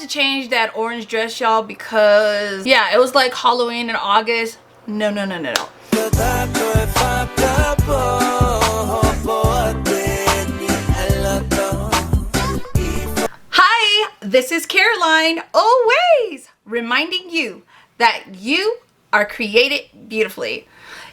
to change that orange dress, y'all, because yeah, it was like Halloween in August. No. Hi, this is Caroline, always reminding you that you are created beautifully.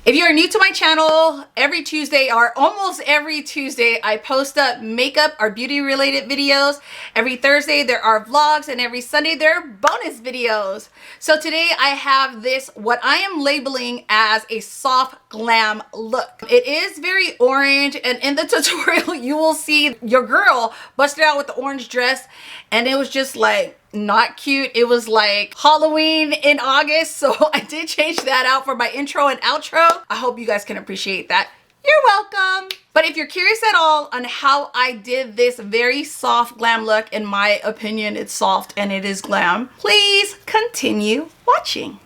If you are new to my channel, every Tuesday or almost every Tuesday, I post up makeup or beauty related videos. Every Thursday, there are vlogs, and every Sunday, there are bonus videos. So today I have this, what I am labeling as a soft glam look. It is very orange, and in the tutorial, you will see your girl busted out with the orange dress, and it was just like, not cute. It was like Halloween in August, so I did change that out for my intro and outro. I hope you guys can appreciate that. You're welcome. But if you're curious at all on how I did this very soft glam look, in my opinion, it's soft and it is glam, please continue watching.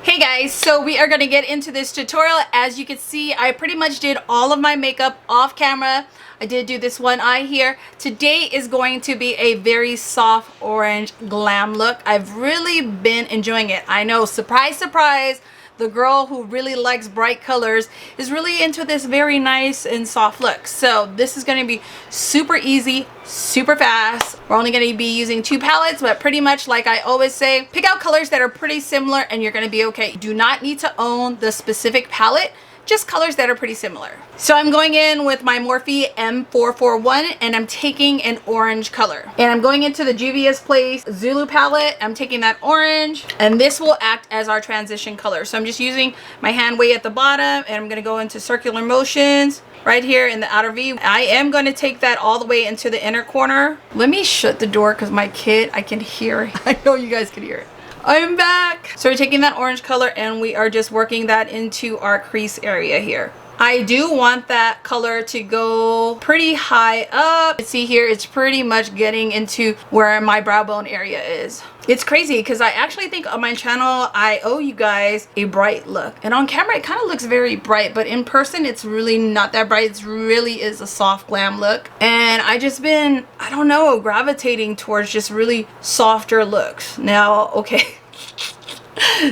Hey guys, so we are going to get into this tutorial. As you can see, I pretty much did all of my makeup off camera. I did do this one eye here. Today is going to be a very soft orange glam look. I've really been enjoying it. I know, surprise, surprise, the girl who really likes bright colors is really into this very nice and soft look. So this is going to be super easy, super fast. We're only going to be using 2 palettes, but pretty much like I always say, pick out colors that are pretty similar and you're going to be okay. You do not need to own the specific palette, just colors that are pretty similar. So I'm going in with my Morphe M441 and I'm taking an orange color. And I'm going into the Juvia's Place Zulu palette. I'm taking that orange, and this will act as our transition color. So I'm just using my hand way at the bottom, and I'm going to go into circular motions right here in the outer V. I am going to take that all the way into the inner corner. Let me shut the door because my kid, I can hear it. I know you guys can hear it. I'm back. So we're taking that orange color and we are just working that into our crease area here. I do want that color to go pretty high up. You see here, it's pretty much getting into where my brow bone area is. It's crazy because I actually think on my channel, I owe you guys a bright look. And on camera, it kind of looks very bright, but in person, it's really not that bright. It really is a soft glam look. And I just been, I don't know, gravitating towards just really softer looks. Now, okay.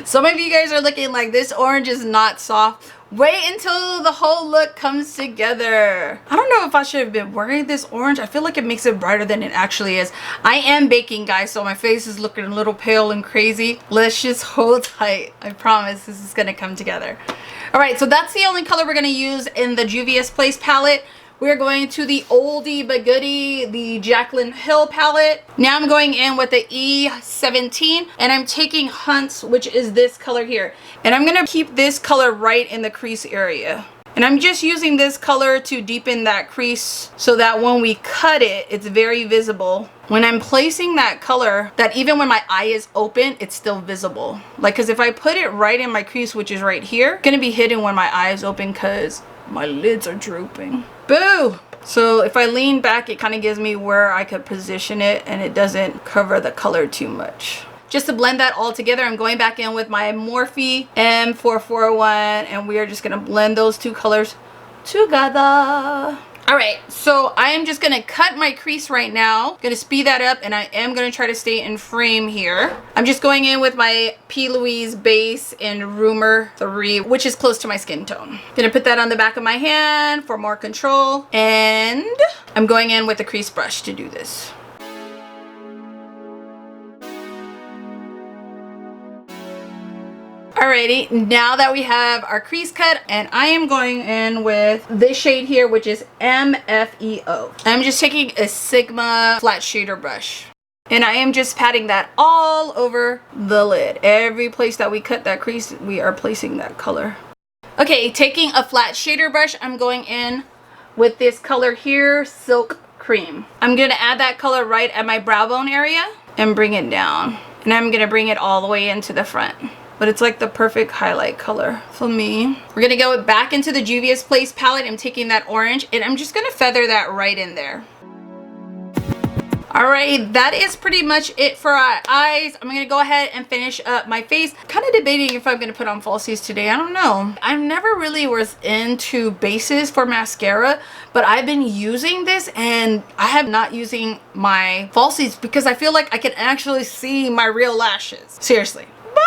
Some of you guys are looking like this orange is not soft. Wait until the whole look comes together. I don't know if I should have been wearing this orange. I feel like it makes it brighter than it actually is. I am baking, guys, so my face is looking a little pale and crazy. Let's just hold tight. I promise this is gonna come together. All right, so that's the only color we're gonna use in the Juvia's Place palette. We're going to the oldie but goodie, the Jaclyn Hill palette. Now I'm going in with the E17 and I'm taking Hunt's, which is this color here. And I'm gonna keep this color right in the crease area. And I'm just using this color to deepen that crease so that when we cut it, it's very visible. When I'm placing that color, that even when my eye is open, it's still visible. Like, cause if I put it right in my crease, which is right here, it's gonna be hidden when my eye is open cause my lids are drooping. Boo! So if I lean back, it kind of gives me where I could position it and it doesn't cover the color too much. Just to blend that all together, I'm going back in with my Morphe M441 and we are just going to blend those 2 colors together. Alright, so I am just going to cut my crease right now. Going to speed that up and I am going to try to stay in frame here. I'm just going in with my P. Louise base in Rumor 3, which is close to my skin tone. Going to put that on the back of my hand for more control. And I'm going in with the crease brush to do this. Alrighty, now that we have our crease cut, and I am going in with this shade here, which is MFEO. I'm just taking a Sigma flat shader brush. And I am just patting that all over the lid. Every place that we cut that crease, we are placing that color. Okay, taking a flat shader brush, I'm going in with this color here, Silk Cream. I'm going to add that color right at my brow bone area and bring it down. And I'm going to bring it all the way into the front. But it's like the perfect highlight color for me. We're gonna go back into the Juvia's Place palette. I'm taking that orange and I'm just gonna feather that right in there. Alright, that is pretty much it for our eyes. I'm gonna go ahead and finish up my face. Kind of debating if I'm gonna put on falsies today. I don't know. I never really was into bases for mascara, but I've been using this and I have not using my falsies because I feel like I can actually see my real lashes. Seriously. Bye!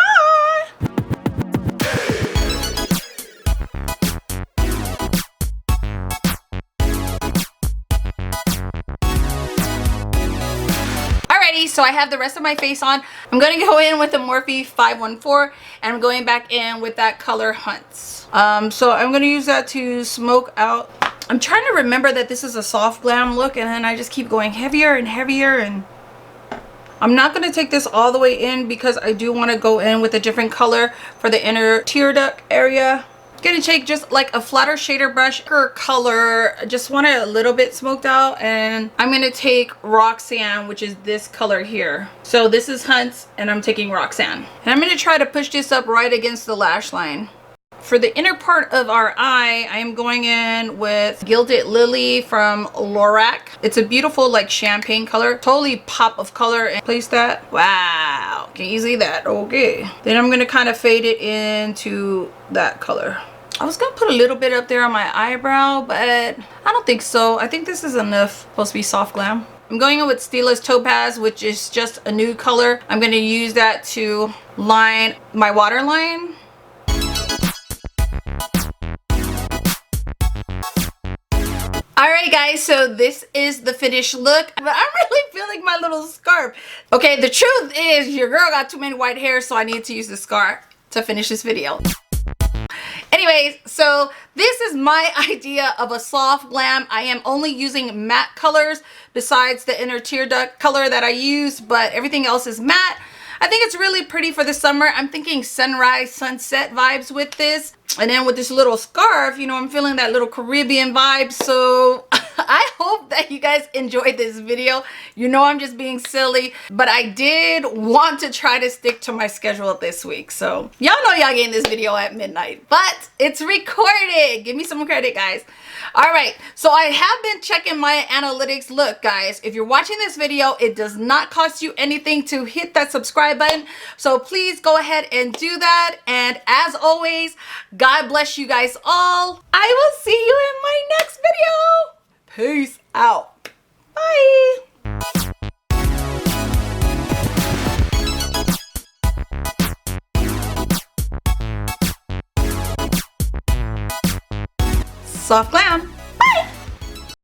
So I have the rest of my face on. I'm going to go in with the Morphe 514 and I'm going back in with that color Hunts. So I'm going to use that to smoke out. I'm trying to remember that this is a soft glam look and then I just keep going heavier and heavier, and I'm not going to take this all the way in because I do want to go in with a different color for the inner tear duct area. Gonna take just like a flatter shader brush or color, just want it a little bit smoked out, and I'm gonna take Roxanne, which is this color here. So this is Hunt's and I'm taking Roxanne, and I'm gonna try to push this up right against the lash line. For the inner part of our eye, I am going in with Gilded Lily from Lorac. It's a beautiful like champagne color, totally pop of color, and place that. Wow, can you see that? Okay, then I'm gonna kind of fade it into that color. I was gonna put a little bit up there on my eyebrow, but I don't think so. I think this is enough. Supposed to be soft glam. I'm going in with Stila's Topaz, which is just a nude color. I'm gonna use that to line my waterline. Alright guys, so this is the finished look. But I'm really feeling my little scarf. Okay, the truth is your girl got too many white hairs, so I need to use the scarf to finish this video. Anyways, so this is my idea of a soft glam. I am only using matte colors besides the inner tear duct color that I use, but everything else is matte. I think it's really pretty for the summer. I'm thinking sunrise, sunset vibes with this. And then with this little scarf, you know, I'm feeling that little Caribbean vibe. So I hope that you guys enjoyed this video. You know, I'm just being silly, but I did want to try to stick to my schedule this week. So y'all know y'all getting this video at midnight, but it's recorded. Give me some credit, guys. All right, so I have been checking my analytics. Look, guys, if you're watching this video, it does not cost you anything to hit that subscribe button. So please go ahead and do that. And as always, God bless you guys all. I will see you in my next video. Peace out. Bye. Soft glam.